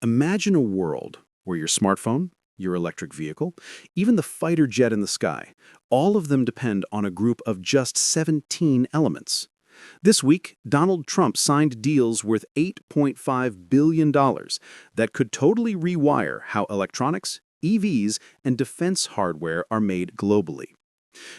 Imagine a world where your smartphone, your electric vehicle, even the fighter jet in the sky, all of them depend on a group of just 17 elements. This week, Donald Trump signed deals worth $8.5 billion that could totally rewire how electronics, EVs, and defense hardware are made globally.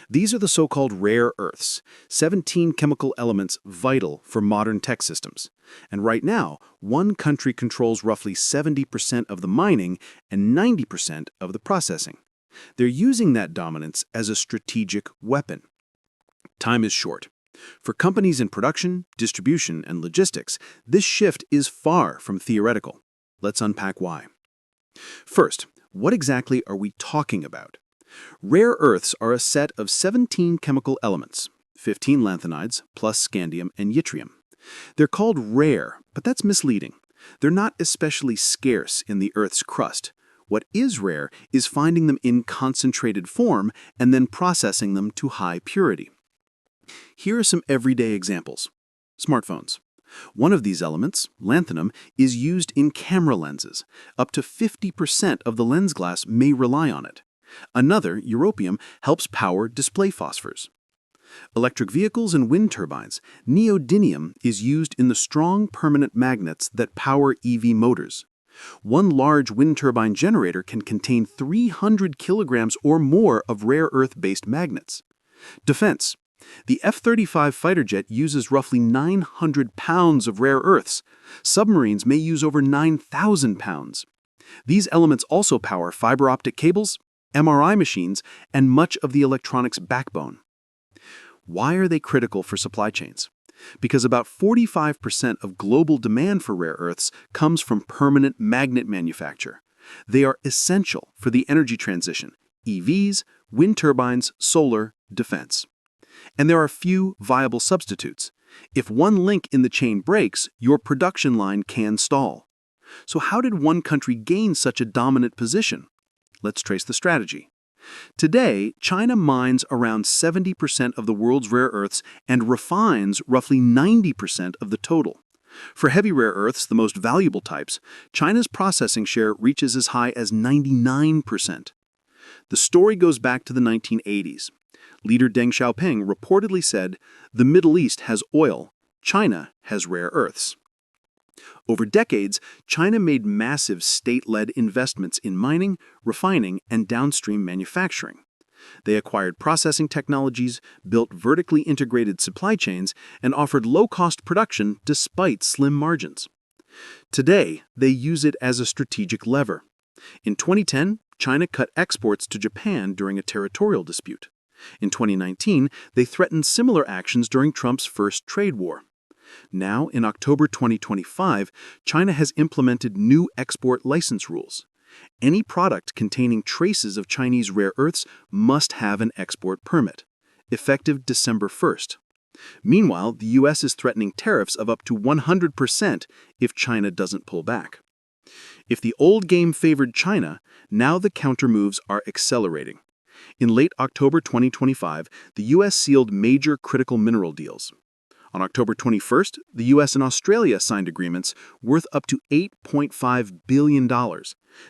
These are the so-called rare earths, 17 chemical elements vital for modern tech systems. And right now, one country controls roughly 70% of the mining and 90% of the processing. They're using that dominance as a strategic weapon. Time is short. For companies in production, distribution, and logistics, this shift is far from theoretical. Let's unpack why. First, what exactly are we talking about? Rare earths are a set of 17 chemical elements, 15 lanthanides plus scandium and yttrium. They're called rare, but that's misleading. They're not especially scarce in the Earth's crust. What is rare is finding them in concentrated form and then processing them to high purity. Here are some everyday examples. Smartphones. One of these elements, lanthanum, is used in camera lenses. Up to 50% of the lens glass may rely on it. Another, europium, helps power display phosphors. Electric vehicles and wind turbines, neodymium is used in the strong permanent magnets that power EV motors. One large wind turbine generator can contain 300 kilograms or more of rare earth-based magnets. Defense. The F-35 fighter jet uses roughly 900 pounds of rare earths. Submarines may use over 9,000 pounds. These elements also power fiber optic cables, MRI machines, and much of the electronics backbone. Why are they critical for supply chains? Because about 45% of global demand for rare earths comes from permanent magnet manufacture. They are essential for the energy transition, EVs, wind turbines, solar, defense. And there are few viable substitutes. If one link in the chain breaks, your production line can stall. So how did one country gain such a dominant position? Let's trace the strategy. Today, China mines around 70% of the world's rare earths and refines roughly 90% of the total. For heavy rare earths, the most valuable types, China's processing share reaches as high as 99%. The story goes back to the 1980s. Leader Deng Xiaoping reportedly said, "The Middle East has oil, China has rare earths." Over decades, China made massive state-led investments in mining, refining, and downstream manufacturing. They acquired processing technologies, built vertically integrated supply chains, and offered low-cost production despite slim margins. Today, they use it as a strategic lever. In 2010, China cut exports to Japan during a territorial dispute. In 2019, they threatened similar actions during Trump's first trade war. Now, in October 2025, China has implemented new export license rules. Any product containing traces of Chinese rare earths must have an export permit, effective December 1st. Meanwhile, the U.S. is threatening tariffs of up to 100% if China doesn't pull back. If the old game favored China, now the countermoves are accelerating. In late October 2025, the U.S. sealed major critical mineral deals. On October 21st, the U.S. and Australia signed agreements worth up to $8.5 billion.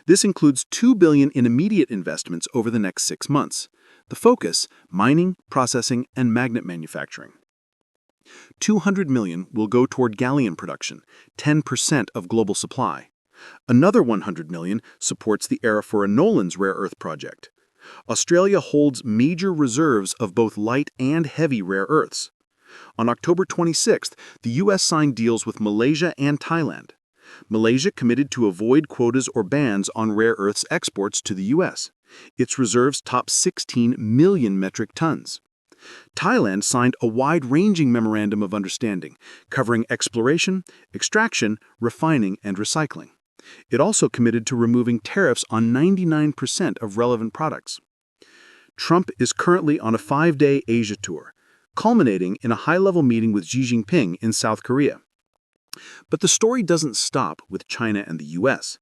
This includes $2 billion in immediate investments over the next 6 months. The focus, mining, processing, and magnet manufacturing. $200 million will go toward gallium production, 10% of global supply. Another $100 million supports the Arafura Nolans rare earth project. Australia holds major reserves of both light and heavy rare earths. On October 26th, the U.S. signed deals with Malaysia and Thailand. Malaysia committed to avoid quotas or bans on rare earths exports to the U.S. Its reserves top 16 million metric tons. Thailand signed a wide-ranging memorandum of understanding, covering exploration, extraction, refining, and recycling. It also committed to removing tariffs on 99% of relevant products. Trump is currently on a 5-day Asia tour, culminating in a high-level meeting with Xi Jinping in South Korea. But the story doesn't stop with China and the U.S.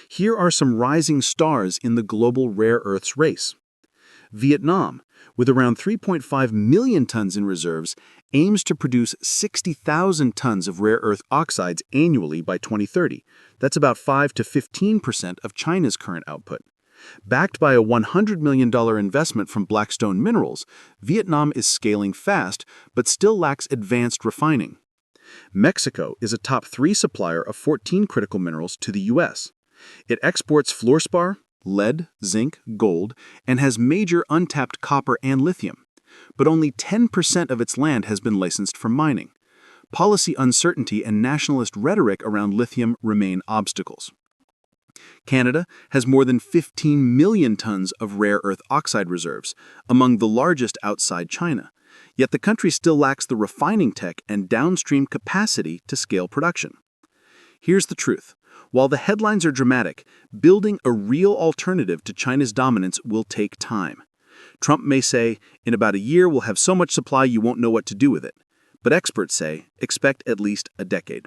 Here are some rising stars in the global rare earths race. Vietnam, with around 3.5 million tons in reserves, aims to produce 60,000 tons of rare earth oxides annually by 2030. That's about 5 to 15% of China's current output. Backed by a $100 million investment from Blackstone Minerals, Vietnam is scaling fast but still lacks advanced refining. Mexico is a top 3 supplier of 14 critical minerals to the U.S. It exports fluorspar, lead, zinc, gold, and has major untapped copper and lithium. But only 10% of its land has been licensed for mining. Policy uncertainty and nationalist rhetoric around lithium remain obstacles. Canada has more than 15 million tons of rare earth oxide reserves, among the largest outside China. Yet the country still lacks the refining tech and downstream capacity to scale production. Here's the truth. While the headlines are dramatic, building a real alternative to China's dominance will take time. Trump may say, in about a year we'll have so much supply you won't know what to do with it. But experts say, expect at least a decade.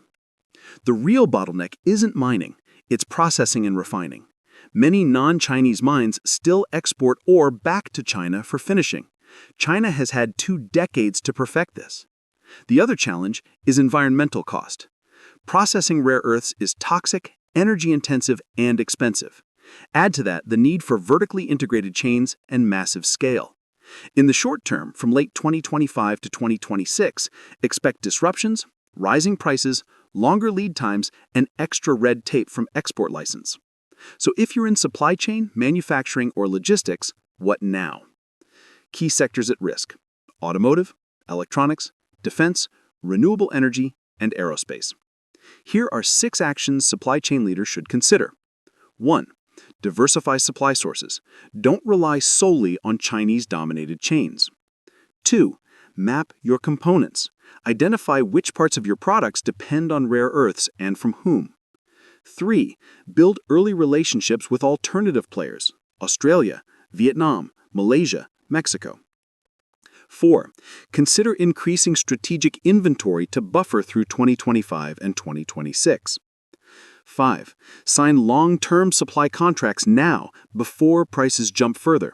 The real bottleneck isn't mining, it's processing and refining. Many non-Chinese mines still export ore back to China for finishing. China has had 2 decades to perfect this. The other challenge is environmental cost. Processing rare earths is toxic, energy-intensive, and expensive. Add to that the need for vertically integrated chains and massive scale. In the short term, from late 2025 to 2026, expect disruptions, rising prices, longer lead times, and extra red tape from export license. So if you're in supply chain, manufacturing, or logistics, what now? Key sectors at risk: automotive, electronics, defense, renewable energy, and aerospace. Here are 6 actions supply chain leaders should consider. 1. Diversify supply sources. Don't rely solely on Chinese-dominated chains. 2. Map your components. Identify which parts of your products depend on rare earths and from whom. 3. Build early relationships with alternative players: Australia, Vietnam, Malaysia, Mexico. 4. Consider increasing strategic inventory to buffer through 2025 and 2026. 5. Sign long-term supply contracts now before prices jump further.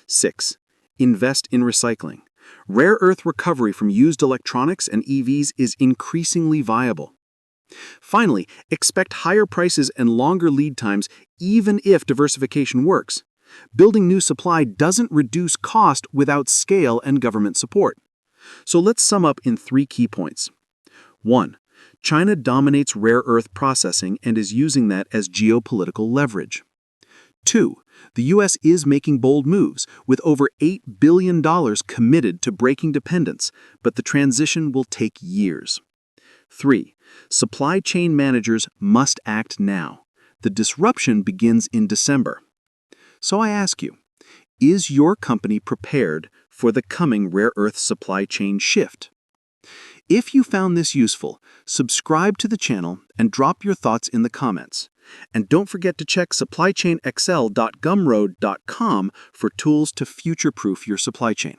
6. Invest in recycling. Rare earth recovery from used electronics and EVs is increasingly viable. Finally, expect higher prices and longer lead times even if diversification works. Building new supply doesn't reduce cost without scale and government support. So let's sum up in 3 key points. 1. China dominates rare earth processing and is using that as geopolitical leverage. 2. The U.S. is making bold moves, with over $8 billion committed to breaking dependence, but the transition will take years. 3. Supply chain managers must act now. The disruption begins in December. So I ask you, is your company prepared for the coming rare earth supply chain shift? If you found this useful, subscribe to the channel and drop your thoughts in the comments. And don't forget to check supplychainxl.gumroad.com for tools to future-proof your supply chain.